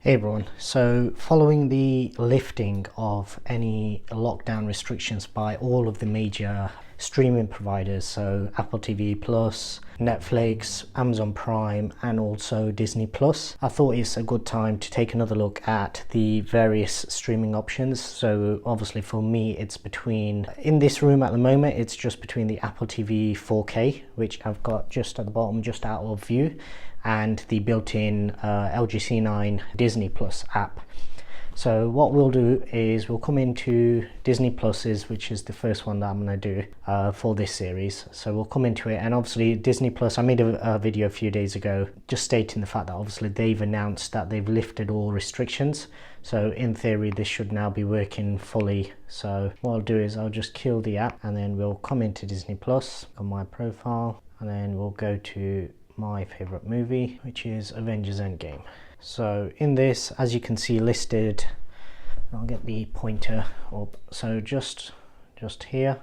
Hey everyone, so following the lifting of any lockdown restrictions by all of the major streaming providers, so Apple TV Plus, Netflix, Amazon Prime and also Disney Plus, I thought it's a good time to take another look at the various streaming options. So obviously for me it's in this room at the moment, it's just between the Apple TV 4K, which I've got just at the bottom, just out of view, and the built-in LG C9 Disney Plus app. So what we'll do is we'll come into Disney Plus's, which is the first one that I'm going to do for this series. So we'll come into it, and obviously Disney Plus, I made a video a few days ago just stating the fact that obviously they've announced that they've lifted all restrictions. So in theory this should now be working fully. So what I'll do is I'll just kill the app and then we'll come into Disney Plus on my profile, and then we'll go to my favorite movie, which is Avengers Endgame. So in this, as you can see listed, I'll get the pointer up, so just here,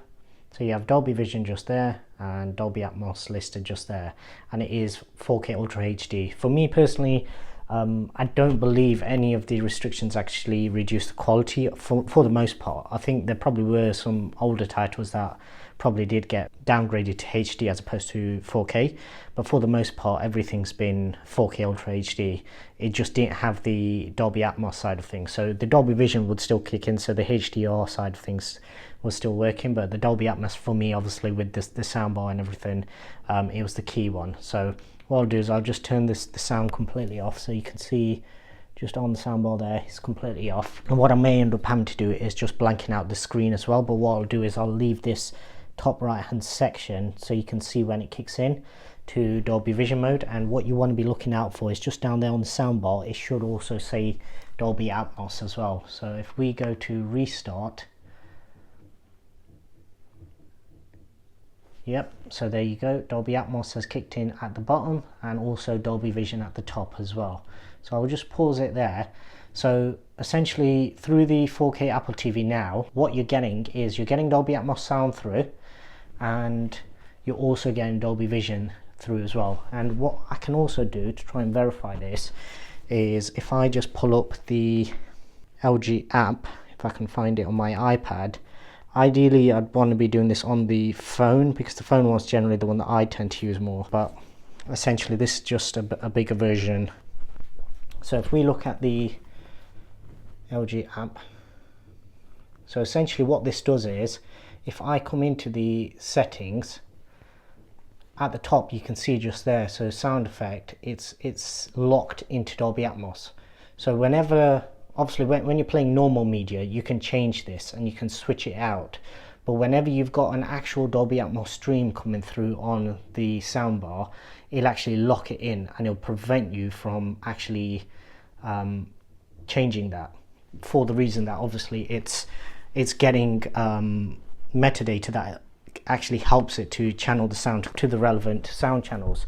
so you have Dolby Vision just there and Dolby Atmos listed just there, and it is 4K Ultra HD. For me personally, I don't believe any of the restrictions actually reduce the quality for the most part. I think there probably were some older titles that probably did get downgraded to HD as opposed to 4K, but for the most part everything's been 4K Ultra HD. It just didn't have the Dolby Atmos side of things, so the Dolby Vision would still kick in, so the HDR side of things was still working, but the Dolby Atmos for me, obviously with the soundbar and everything, it was the key one. So what I'll do is I'll just turn the sound completely off, so you can see just on the soundbar there it's completely off. And what I may end up having to do is just blanking out the screen as well, but what I'll do is I'll leave this top right hand section so you can see when it kicks in to Dolby Vision mode. And what you want to be looking out for is just down there on the soundbar, it should also say Dolby Atmos as well. So if we go to restart, yep, so there you go, Dolby Atmos has kicked in at the bottom and also Dolby Vision at the top as well. So I'll just pause it there. So essentially through the 4K Apple TV now, what you're getting is you're getting Dolby Atmos sound through, and you're also getting Dolby Vision through as well. And what I can also do to try and verify this is if I just pull up the LG app, if I can find it on my iPad. Ideally I'd want to be doing this on the phone because the phone one's generally the one that I tend to use more, but essentially this is just a bigger version. So if we look at the LG app, so essentially what this does is if I come into the settings at the top, you can see just there, so sound effect, it's locked into Dolby Atmos. So whenever, obviously when you're playing normal media you can change this and you can switch it out, but whenever you've got an actual Dolby Atmos stream coming through on the soundbar, it'll actually lock it in and it'll prevent you from actually changing that, for the reason that obviously it's getting metadata that actually helps it to channel the sound to the relevant sound channels,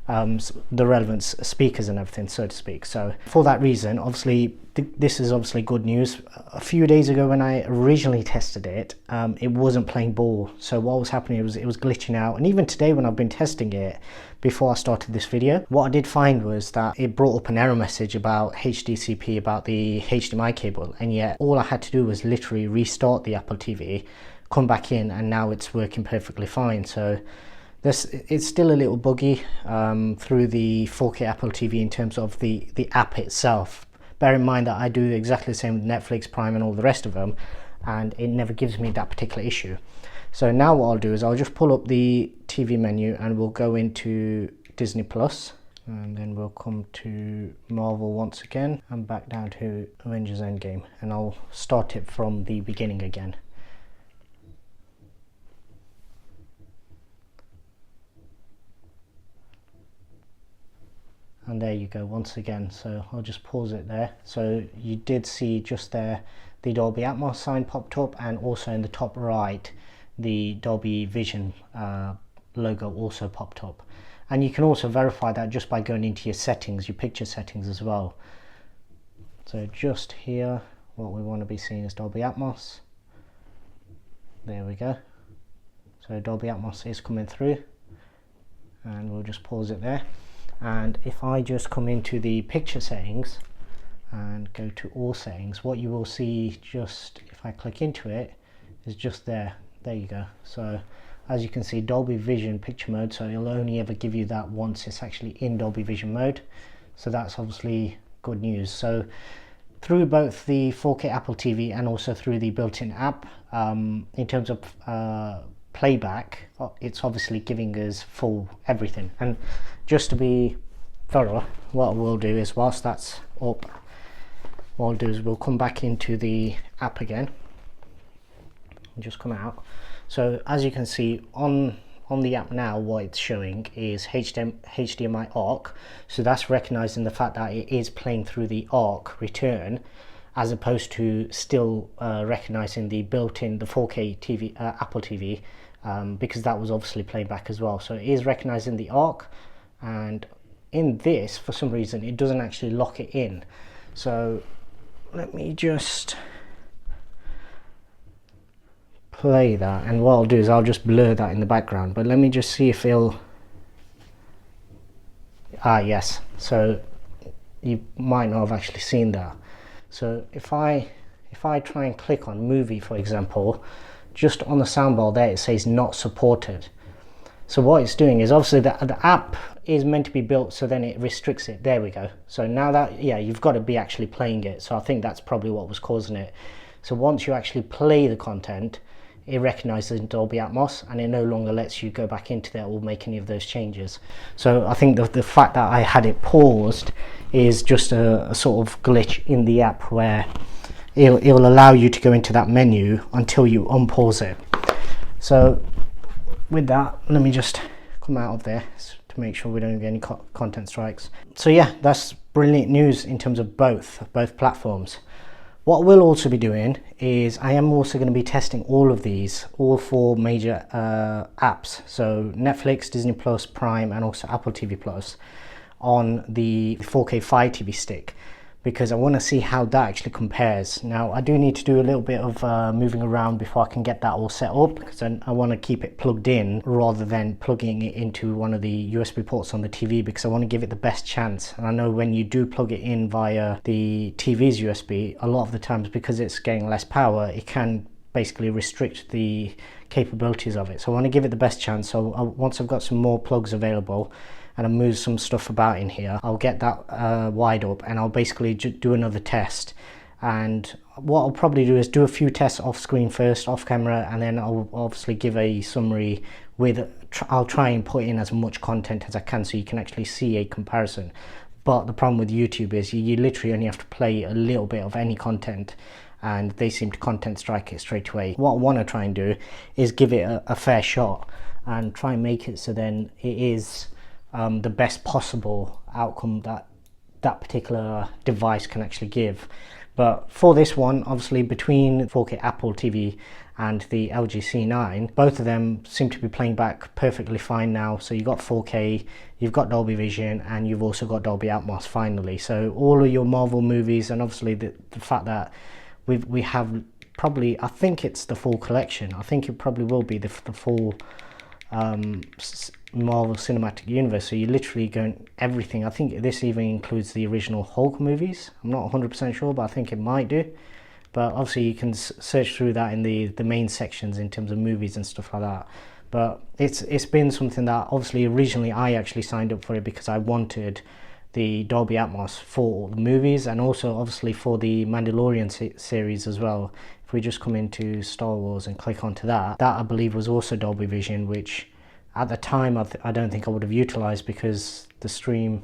the relevant speakers and everything, so to speak. So for that reason, obviously this is obviously good news. A few days ago when I originally tested it, it wasn't playing ball. So what was happening was it was glitching out, and even today when I've been testing it before I started this video, what I did find was that it brought up an error message about HDCP, about the HDMI cable, and yet all I had to do was literally restart the Apple TV, come back in, and now it's working perfectly fine. So it's still a little buggy through the 4K Apple TV in terms of the app itself. Bear in mind that I do exactly the same with Netflix, Prime and all the rest of them, and it never gives me that particular issue. So now what I'll do is I'll just pull up the TV menu and we'll go into Disney Plus, and then we'll come to Marvel once again and back down to Avengers Endgame, and I'll start it from the beginning again. And there you go once again, so I'll just pause it there. So you did see just there the Dolby Atmos sign popped up, and also in the top right the Dolby Vision logo also popped up. And you can also verify that just by going into your settings, your picture settings as well. So just here what we want to be seeing is Dolby Atmos. There we go. So Dolby Atmos is coming through, and we'll just pause it there. And if I just come into the picture settings and go to all settings, what you will see, just if I click into it, is just there you go. So as you can see, Dolby Vision picture mode, so it'll only ever give you that once it's actually in Dolby Vision mode, so that's obviously good news. So through both the 4K Apple TV and also through the built-in app, in terms of playback, it's obviously giving us full everything. And just to be thorough, what we'll do is, whilst that's up, what I'll do is we'll come back into the app again and just come out. So as you can see on the app now, what it's showing is HDMI ARC, so that's recognizing the fact that it is playing through the ARC return, as opposed to still recognizing the built-in, the 4K TV, Apple TV, because that was obviously playing back as well. So it is recognizing the ARC, and in this, for some reason, it doesn't actually lock it in. So let me just play that, and what I'll do is I'll just blur that in the background, but let me just see if it'll, yes, so you might not have actually seen that. So if I try and click on movie, for example, just on the soundbar there it says not supported. So what it's doing is, obviously the app is meant to be built so then it restricts it. There we go. So now that, yeah, you've got to be actually playing it, so I think that's probably what was causing it. So once you actually play the content, it recognizes Dolby Atmos, and it no longer lets you go back into there or make any of those changes. So I think the fact that I had it paused is just a sort of glitch in the app, where it'll allow you to go into that menu until you unpause it. So with that, let me just come out of there to make sure we don't get any content strikes. So yeah, that's brilliant news in terms of both platforms. What we'll also be doing is, I am also going to be testing all 4 major apps, so Netflix, Disney Plus, Prime, and also Apple TV Plus, on the 4K Fire TV stick, because I want to see how that actually compares. Now I do need to do a little bit of moving around before I can get that all set up, because I want to keep it plugged in rather than plugging it into one of the USB ports on the TV, because I want to give it the best chance. And I know when you do plug it in via the TV's USB, a lot of the times, because it's getting less power, it can basically restrict the capabilities of it. So I want to give it the best chance. So once I've got some more plugs available and I move some stuff about in here, I'll get that wired up, and I'll basically do another test. And what I'll probably do is do a few tests off screen first, off camera, and then I'll obviously give a summary with, I'll try and put in as much content as I can so you can actually see a comparison. But the problem with YouTube is you literally only have to play a little bit of any content, and they seem to content strike it straight away. What I want to try and do is give it a fair shot and try and make it so then it is the best possible outcome that that particular device can actually give. But for this one, obviously between 4K Apple TV and the LG C9, both of them seem to be playing back perfectly fine now. So you've got 4K, you've got Dolby Vision, and you've also got Dolby Atmos finally. So all of your Marvel movies, and obviously the fact that we have probably, I think it's the full collection. I think it probably will be the full Marvel Cinematic Universe. So you're literally going everything. I think this even includes the original Hulk movies. I'm not 100% sure, but I think it might do. But obviously you can search through that in the main sections in terms of movies and stuff like that. But it's been something that obviously originally I actually signed up for it because I wanted the Dolby Atmos for the movies, and also obviously for the Mandalorian series as well. If we just come into Star Wars and click onto that I believe was also Dolby Vision, which at the time I don't think I would have utilized because the stream,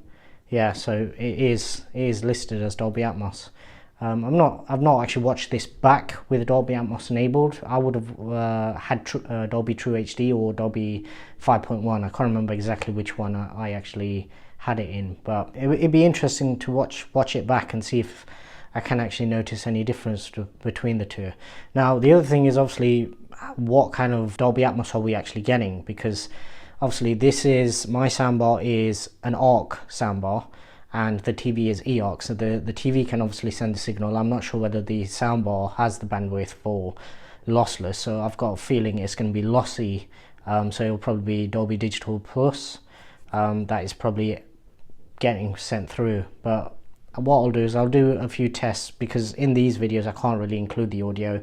yeah, so it is listed as Dolby Atmos. I've not actually watched this back with Dolby Atmos enabled. I would have had Dolby True HD or Dolby 5.1. I can't remember exactly which one I actually had it in, but it'd be interesting to watch it back and see if I can actually notice any difference between the two. Now the other thing is obviously what kind of Dolby Atmos are we actually getting, because obviously this is, my soundbar is an ARC soundbar and the TV is eARC, so the TV can obviously send the signal. I'm not sure whether the soundbar has the bandwidth for lossless, so I've got a feeling it's going to be lossy, so it'll probably be Dolby Digital Plus that is probably getting sent through. But what I'll do is I'll do a few tests, because in these videos I can't really include the audio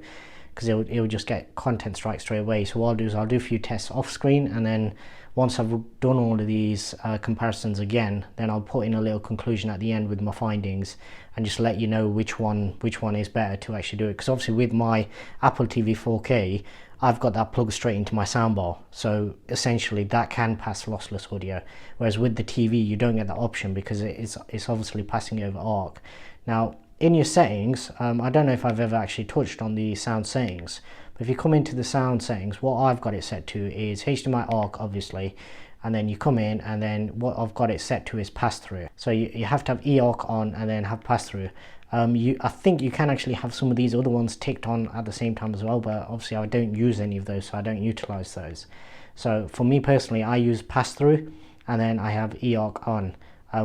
because it'll just get content strike straight away. So what I'll do is I'll do a few tests off screen, and then once I've done all of these comparisons again, then I'll put in a little conclusion at the end with my findings and just let you know which one is better to actually do it. Because obviously with my Apple TV 4K, I've got that plugged straight into my soundbar, so essentially that can pass lossless audio, whereas with the TV you don't get that option because it's obviously passing over ARC. Now in your settings, I don't know if I've ever actually touched on the sound settings, but if you come into the sound settings, what I've got it set to is HDMI ARC obviously, and then you come in, and then what I've got it set to is pass-through. So you have to have eARC on and then have pass-through. I think you can actually have some of these other ones ticked on at the same time as well, but obviously I don't use any of those, so I don't utilize those. So for me personally, I use pass-through and then I have eARC on.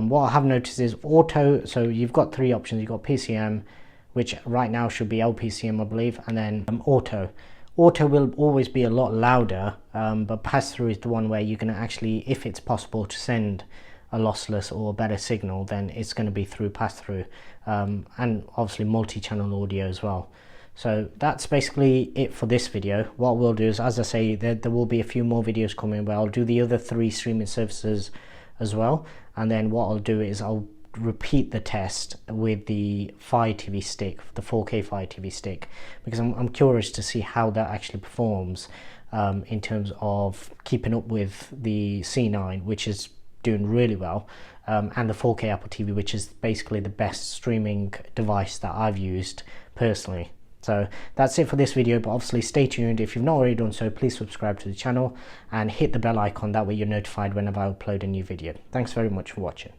What I have noticed is auto, so you've got three options. You've got PCM, which right now should be LPCM I believe, and then auto. Auto will always be a lot louder, but pass-through is the one where you can actually, if it's possible to send a lossless or a better signal, then it's going to be through pass-through, and obviously multi-channel audio as well. So that's basically it for this video. What we'll do is, as I say, there will be a few more videos coming where I'll do the other 3 streaming services as well, and then what I'll do is I'll repeat the test with the Fire TV stick, the 4K Fire TV stick, because I'm curious to see how that actually performs in terms of keeping up with the C9, which is doing really well, and the 4K Apple TV, which is basically the best streaming device that I've used personally. So that's it for this video, but obviously stay tuned. If you've not already done so, please subscribe to the channel and hit the bell icon, that way you're notified whenever I upload a new video. Thanks very much for watching.